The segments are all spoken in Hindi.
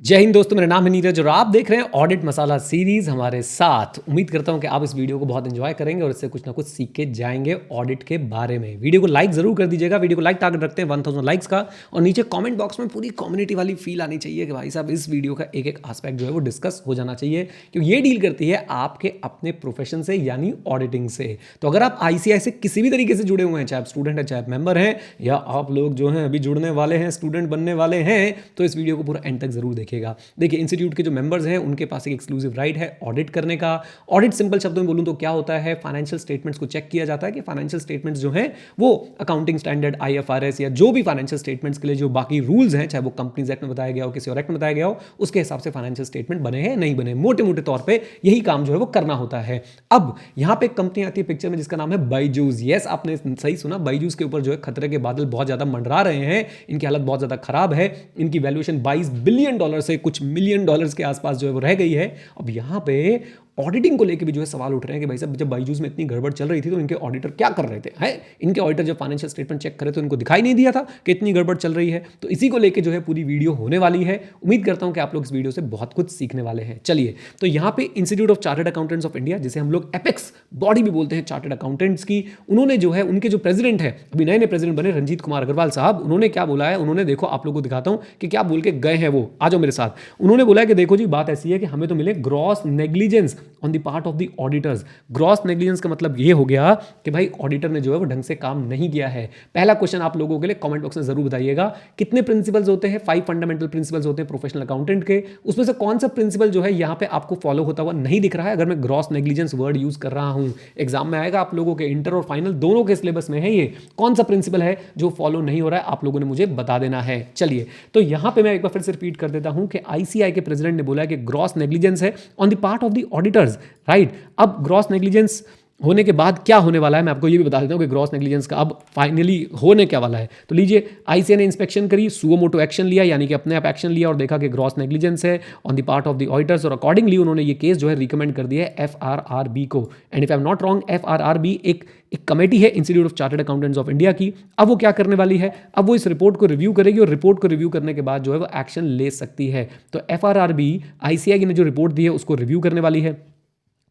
जय हिंद दोस्तों, मेरा नाम है नीरज और आप देख रहे हैं ऑडिट मसाला सीरीज हमारे साथ। उम्मीद करता हूं कि आप इस वीडियो को बहुत एंजॉय करेंगे और इससे कुछ ना कुछ सीख के जाएंगे ऑडिट के बारे में। वीडियो को लाइक जरूर कर दीजिएगा। वीडियो को लाइक टारगेट रखते हैं 1000 लाइक्स का, और नीचे कमेंट बॉक्स में पूरी कम्युनिटी वाली फील आनी चाहिए कि भाई साहब इस वीडियो का एक एक आस्पेक्ट जो है वो डिस्कस हो जाना चाहिए, क्योंकि ये डील करती है आपके अपने प्रोफेशन से यानी ऑडिटिंग से। तो अगर आप आईसीआई से किसी भी तरीके से जुड़े हुए हैं, चाहे आप स्टूडेंट हैं, चाहे आप मेंबर हैं, या आप लोग जो हैं अभी जुड़ने वाले हैं, स्टूडेंट बनने वाले हैं, तो इस वीडियो को पूरा एंड तक जरूर देखिएगा। देखिए, इंस्टीट्यूट के जो मेंबर्स हैं उनके पास एक एक्सक्लूसिव राइट है ऑडिट करने का। ऑडिट सिंपल शब्दों में बोलूं तो क्या होता है, फाइनेंशियल स्टेटमेंट्स को चेक किया जाता है कि फाइनेंशियल स्टेटमेंट्स जो हैं वो अकाउंटिंग स्टैंडर्ड आईएफआरएस या जो भी फाइनेंशियल स्टेटमेंट्स के लिए जो बाकी रूल्स हैं, चाहे वो कंपनीज एक्ट में बताया गया हो, किसी और एक्ट में बताया गया हो, उसके हिसाब से फाइनेंशियल स्टेटमेंट बने हैं नहीं बने, मोटे मोटे तौर पर यही काम जो है वो करना होता है। अब यहां पर एक कंपनी आती है पिक्चर में जिसका नाम है बायजूस। यस, आपने सही सुना, बायजूस के ऊपर जो है खतरे के बादल बहुत ज्यादा मंडरा रहे हैं। इनकी हालत बहुत ज्यादा खराब है। इनकी वैल्यूएशन $22 बिलियन से कुछ मिलियन डॉलर्स के आसपास जो है वो रह गई है। अब यहां पे ऑडिटिंग को लेकर भी जो है सवाल उठ रहे हैं कि भाई साहब जब बायजूस में इतनी गड़बड़ चल रही थी तो इनके ऑडिटर क्या कर रहे थे है। इनके ऑडिटर जब फाइनेंशियल स्टेटमेंट चेक करे तो इनको दिखाई नहीं दिया था कि इतनी गड़बड़ चल रही है। तो इसी को लेकर जो है पूरी वीडियो होने वाली है। उम्मीद करता हूं कि आप लोग इस वीडियो से बहुत कुछ सीखने वाले हैं। चलिए, तो यहाँ पे institute of Chartered Accountants of India, जिसे हम लोग एपेक्स बॉडी भी बोलते हैं चार्टर्ड अकाउंटेंट्स की, उन्होंने जो है उनके जो प्रेसिडेंट है, अभी नए नए प्रेसिडेंट बने रंजीत कुमार अग्रवाल साहब, उन्होंने क्या बोला है, उन्होंने देखो आप लोगों को दिखाता हूं कि क्या बोल के गए हैं वो। आ जाओ मेरे साथ। उन्होंने बोला है कि देखो जी, बात ऐसी है कि हमें तो मिले gross negligence on the part of auditors. Gross negligence का मतलब ये हो गया कि भाई ऑडिटर ने जो है वो ढंग से काम नहीं किया है। पहला क्वेश्चन आप लोगों के लिए कमेंट बॉक्स में जरूर बताइएगा, कितने प्रिंसिपल्स होते हैं? 5 फंडामेंटल प्रिंसिपल्स होते हैं प्रोफेशनल अकाउंटेंट के। उसमें से कौन सा प्रिंसिपल जो है यहां पे आपको फॉलो होता हुआ नहीं दिख रहा है, अगर मैं ग्रॉस नेग्लिजेंस वर्ड यूज कर रहा हूं? एग्जाम में आएगा आप लोगों के, इंटर और फाइनल दोनों के सिलेबस में है ये। कौन सा प्रिंसिपल है जो फॉलो नहीं हो रहा है, आप लोगों ने मुझे बता देना है। चलिए, तो यहां पे मैं एक बार फिर से रिपीट कर देता हूं कि आईसीआई के प्रेसिडेंट ने बोला कि ग्रॉस नेग्लिजेंस है on the part of the auditors, right. अब ग्रॉस नेग्लिजेंस होने के बाद क्या होने वाला है, मैं आपको ये भी बता देता हूं कि ग्रॉस नेग्लिजेंस का अब फाइनली होने क्या वाला है। तो लीजिए, आईसीआई ने इंस्पेक्शन करी, सुओ मोटो एक्शन लिया, यानी कि अपने आप एक्शन लिया और देखा कि ग्रॉस नेग्लिजेंस है on the part of the auditors, और अकॉर्डिंगली उन्होंने ये केस जो है रिकमेंड कर दिया है एफआरआरबी को। And if I am not wrong, FRRB एक कमेटी है Institute of Chartered Accountants of India की। अब वो क्या करने वाली है, अब वो इस रिपोर्ट को रिव्यू करेगी और रिपोर्ट को रिव्यू करने के बाद जो है वो एक्शन ले सकती है। तो एफआरआरबी आईसीआई ने जो रिपोर्ट दी है उसको रिव्यू करने वाली है,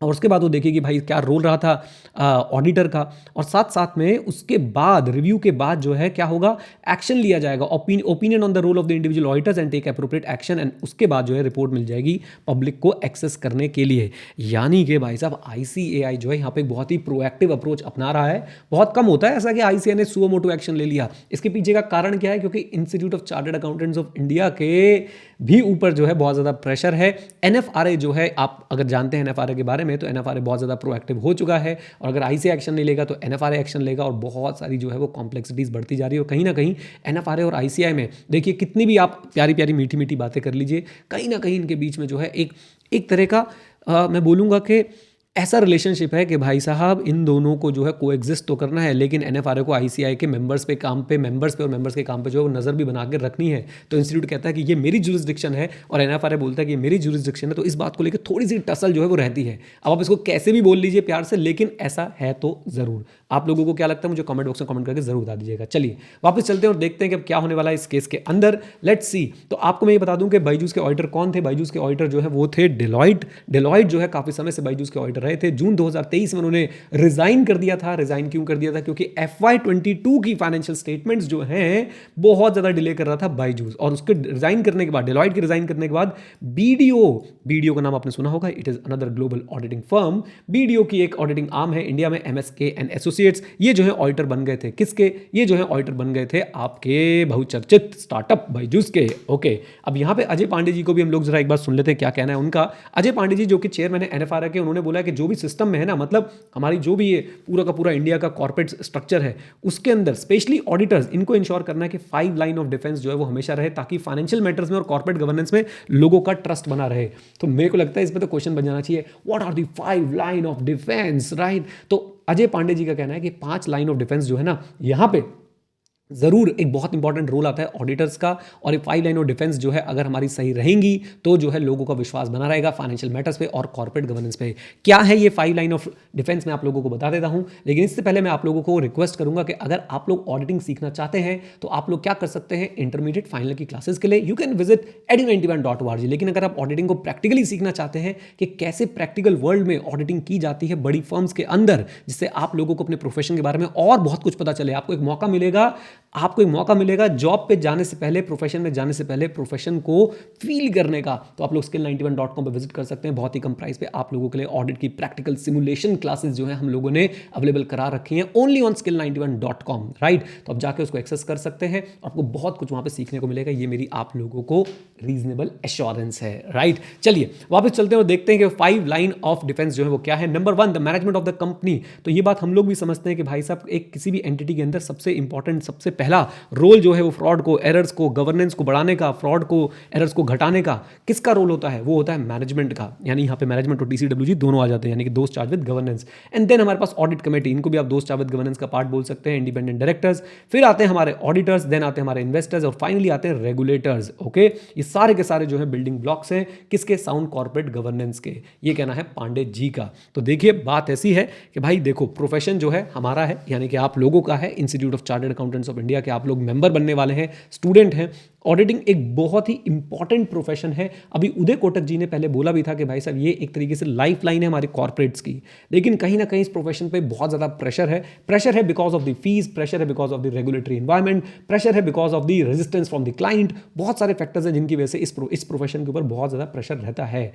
और उसके बाद वो देखेगी भाई क्या रोल रहा था ऑडिटर का, और साथ साथ में उसके बाद रिव्यू के बाद जो है क्या होगा, एक्शन लिया जाएगा, opinion on the role of the individual auditors and take appropriate action. And उसके बाद जो है रिपोर्ट मिल जाएगी पब्लिक को एक्सेस करने के लिए। यानी कि भाई साहब आईसीएआई जो है यहाँ पे बहुत ही प्रोएक्टिव अप्रोच अपना रहा है। बहुत कम होता है ऐसा कि आईसीएआई ने सुओ मोटो एक्शन ले लिया। इसके पीछे का कारण क्या है, क्योंकि institute of Chartered Accountants of India के भी ऊपर जो है बहुत ज़्यादा प्रेशर है। एनएफआरए जो है, आप अगर जानते हैं एनएफआरए के बारे में, तो एनएफआरए बहुत ज़्यादा प्रोएक्टिव हो चुका है, और अगर आईसीआई एक्शन नहीं लेगा तो एनएफआरए एक्शन लेगा, और बहुत सारी जो है वो कॉम्प्लेक्सिटीज़ बढ़ती जा रही है। और कहीं ना कहीं एनएफआरए और आईसीआई में देखिए, कितनी भी आप प्यारी प्यारी मीठी मीठी बातें कर लीजिए, कहीं ना कहीं इनके बीच में जो है एक तरह का मैं बोलूँगा कि ऐसा रिलेशनशिप है कि भाई साहब इन दोनों को जो है कोएग्जिस्ट तो करना है, लेकिन एनएफआरए को आईसीआई के मेंबर्स पे और मेंबर्स के काम पे जो है वो नज़र भी बना के रखनी है। तो इंस्टीट्यूट कहता है कि ये मेरी जुरिस्डिक्शन है, और एनएफआरए बोलता है कि ये मेरी जुरिस्डिक्शन है। तो इस बात को लेकर थोड़ी सी टसल जो है वो रहती है। अब आप इसको कैसे भी बोल लीजिए प्यार से, लेकिन ऐसा है तो ज़रूर। आप लोगों को क्या लगता है मुझे कमेंट बॉक्स में कमेंट करके जरूर बता दीजिएगा। चलिए वापस चलते हैं और देखते हैं कि अब क्या होने वाला है इस केस के अंदर। Let's see. तो आपको मैं ये बता दूं कि बायजूस के ऑडिटर कौन थे। बायजूस के ऑडिटर जो है वो थे डेलॉइट। डेलॉइट जो है काफी समय से बायजूस के ऑडिटर रहे थे। जून 2023 में उन्होंने रिजाइन कर दिया था। रिजाइन क्यों कर दिया था, क्योंकि FY22 की फाइनेंशियल स्टेटमेंट्स जो हैं बहुत ज्यादा डिले कर रहा था बायजूस, और उसके रिजाइन करने के बाद, डेलॉइट के रिजाइन करने के बाद बीडीओ का नाम आपने सुना होगा, it is another global auditing firm. BDO की एक ऑडिटिंग आर्म है इंडिया में, MSK एंड एसोसिएट्स। ये जो है ऑडिटर बन गए थे किसके, ये जो है ऑडिटर बन गए थे आपके बहुचर्चित स्टार्टअप बायजूस के। ओके, अब यहाँ पे अजय पांडे जी को भी हम लोग जरा एक बार सुन लेते हैं क्या कहना है उनका। अजय पांडे जी जो कि चेयरमैन है एनएफआरए के, उन्होंने बोला कि जो भी सिस्टम में है ना, मतलब हमारी जो भी ये पूरा का पूरा इंडिया का कॉर्पोरेट स्ट्रक्चर है, उसके अंदर स्पेशली ऑडिटर्स, इनको इंश्योर करना है कि 5 लाइन ऑफ डिफेंस जो है वो हमेशा रहे, ताकि फाइनेंशियल मैटर्स में और कॉर्पोरेट गवर्नेंस में लोगों का ट्रस्ट बना रहे। तो मेरे को लगता है इस पर तो क्वेश्चन बन जाना चाहिए, what are the 5 line of defence, right. तो अजय पांडे जी का कहना है कि 5 लाइन ऑफ डिफेंस जो है ना, यहां पे ज़रूर एक बहुत इंपॉर्टेंट रोल आता है ऑडिटर्स का, और ये 5 लाइन ऑफ डिफेंस जो है अगर हमारी सही रहेंगी तो जो है लोगों का विश्वास बना रहेगा फाइनेंशियल मैटर्स पे और कॉर्पोरेट गवर्नेंस पे। क्या है ये 5 लाइन ऑफ डिफेंस, मैं आप लोगों को बता देता हूं, लेकिन इससे पहले मैं आप लोगों को रिक्वेस्ट करूंगा कि अगर आप लोग ऑडिटिंग सीखना चाहते हैं तो आप लोग क्या कर सकते हैं, इंटरमीडिएट फाइनल की क्लासेस के लिए यू कैन विजिट edu91.org। लेकिन अगर आप ऑडिटिंग को प्रैक्टिकली सीखना चाहते हैं कि कैसे प्रैक्टिकल वर्ल्ड में ऑडिटिंग की जाती है बड़ी फर्म्स के अंदर, जिससे आप लोगों को अपने प्रोफेशन के बारे में और बहुत कुछ पता चले, आपको एक मौका मिलेगा जॉब पे जाने से पहले, प्रोफेशन में जाने से पहले प्रोफेशन को फील करने का, तो आप लोग skill91.com पे विजिट कर सकते हैं। बहुत ही कम प्राइस पे आप लोगों के लिए ऑडिट की प्रैक्टिकल सिमुलेशन क्लासेस जो है हम लोगों ने अवेलेबल करा रखी हैं ओनली ऑन skill91.com, राइट। तो आप जाके उसको एक्सेस कर सकते हैं, आपको बहुत कुछ वहां पे सीखने को मिलेगा, ये मेरी आप लोगों को रीजनेबल एश्योरेंस है, राइट। चलिए वापस चलते हैं और देखते हैं कि 5 लाइन ऑफ डिफेंस जो है वो क्या है। Number 1, the management of the company. तो ये बात हम लोग भी समझते हैं कि भाई साहब एक किसी भी एंटिटी के अंदर सबसे इंपॉर्टेंट, सबसे पहला रोल जो है वो फ्रॉड को, एरर्स को, गवर्नेंस को बढ़ाने का, फ्रॉड को, एरर्स को घटाने का किसका रोल होता है, वो होता है मैनेजमेंट का। यानी यहाँ पे मैनेजमेंट और टीसीडब्ल्यूजी दोनों आ जाते हैं, यानी कि those charge with governance. And then हमारे पास ऑडिट कमेटी, इनको भी आप दोस्त चार्ज विद गवर्नेंस का पार्ट बोल सकते हैं, इंडिपेंडेंट डायरेक्टर्स। फिर आते हैं हमारे ऑडिटर्स, देन आते हैं हमारे इन्वेस्टर्स, और फाइनली आते हैं रेगुलेटर्स। ओके, ये सारे के सारे जो है बिल्डिंग ब्लॉक्स हैं किसके, साउंड कॉर्पोरेट गवर्नेंस के। ये कहना है पांडे जी का। तो देखिए बात ऐसी है कि भाई देखो, प्रोफेशन जो है हमारा है, यानी कि आप लोगों का है, Institute of Chartered Accountants of India के आप लोग मेंबर बनने वाले हैं, स्टूडेंट हैं। ऑडिटिंग एक बहुत ही इंपॉर्टेंट प्रोफेशन है। अभी उदय कोटक जी ने पहले बोला भी था कि भाई साहब ये एक तरीके से लाइफ लाइन है हमारे कॉर्पोरेट्स की, लेकिन कहीं ना कहीं इस प्रोफेशन पे बहुत ज़्यादा प्रेशर है because of the fees, pressure है because of the regulatory environment, pressure है because of the resistance from the client. बहुत सारे फैक्टर्स हैं जिनकी वजह से इस प्रोफेशन के ऊपर बहुत ज़्यादा प्रेशर रहता है।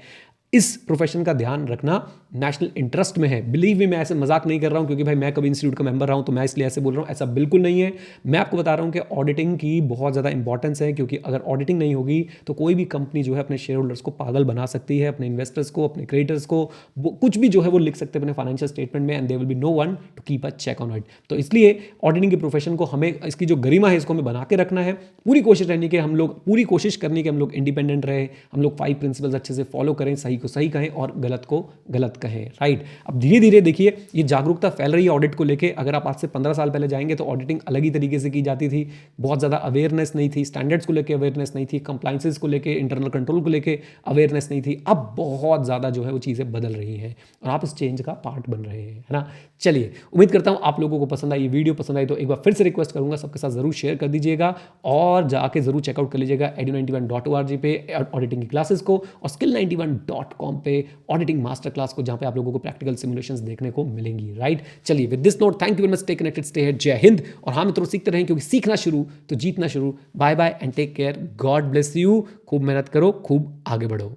इस प्रोफेशन का ध्यान रखना नेशनल इंटरेस्ट में है। बिलीव मी, मैं ऐसे मजाक नहीं कर रहा हूं क्योंकि भाई मैं कभी इंस्टीट्यूट का मेंबर रहा हूं तो मैं इसलिए ऐसे बोल रहा हूं, ऐसा बिल्कुल नहीं है। मैं आपको बता रहा हूं कि ऑडिटिंग की बहुत ज़्यादा इंपॉर्टेंस है, क्योंकि अगर ऑडिटिंग नहीं होगी तो कोई भी कंपनी जो है अपने शेयर होल्डर्स को पागल बना सकती है, अपने इन्वेस्टर्स को, अपने क्रेडिटर्स को, कुछ भी जो है वो लिख सकते हैं अपने फाइनेंशियल स्टेटमेंट में, and there will be no one to keep a check on it. तो इसलिए ऑडिटिंग के प्रोफेशन को हमें, इसकी जो गरिमा है इसको हमें बना के रखना है। पूरी कोशिश करनी कि हम लोग इंडिपेंडेंट रहे, हम लोग 5 प्रिंसिपल्स अच्छे से फॉलो करें, सही को सही कहें और गलत को गलत कहें, राइट। अब धीरे धीरे देखिए ये जागरूकता फैल रही है ऑडिट को लेके। अगर आप आज से 15 साल पहले जाएंगे तो ऑडिटिंग अलग ही तरीके से की जाती थी, बहुत ज़्यादा अवेयरनेस नहीं थी, स्टैंडर्ड्स को लेके अवेयरनेस नहीं थी, कंप्लाइंसेस को लेके, इंटरनल कंट्रोल को लेके अवेयरनेस नहीं थी। अब बहुत ज़्यादा जो है वो चीज़ें बदल रही हैं और आप इस चेंज का पार्ट बन रहे हैं, है ना। चलिए उम्मीद करता हूँ आप लोगों को पसंद आई, ये वीडियो पसंद आई तो एक बार फिर से रिक्वेस्ट करूंगा सबके साथ ज़रूर शेयर कर दीजिएगा और जाके ज़रूर चेकआउट कर लीजिएगा edu91.org पे ऑडिटिंग की क्लासेस को, और skill91.com पे ऑडिटिंग मास्टर क्लास को, जहाँ पे आप लोगों को प्रैक्टिकल सिमुलेशंस देखने को मिलेंगी, राइट। चलिए with this note, thank you very much, stay connected, stay here, जय हिंद। और हाँ मित्रों, सीखते रहें क्योंकि सीखना शुरू तो जीतना शुरू। Bye bye and take care, God bless you. खूब मेहनत करो, खूब आगे बढ़ो।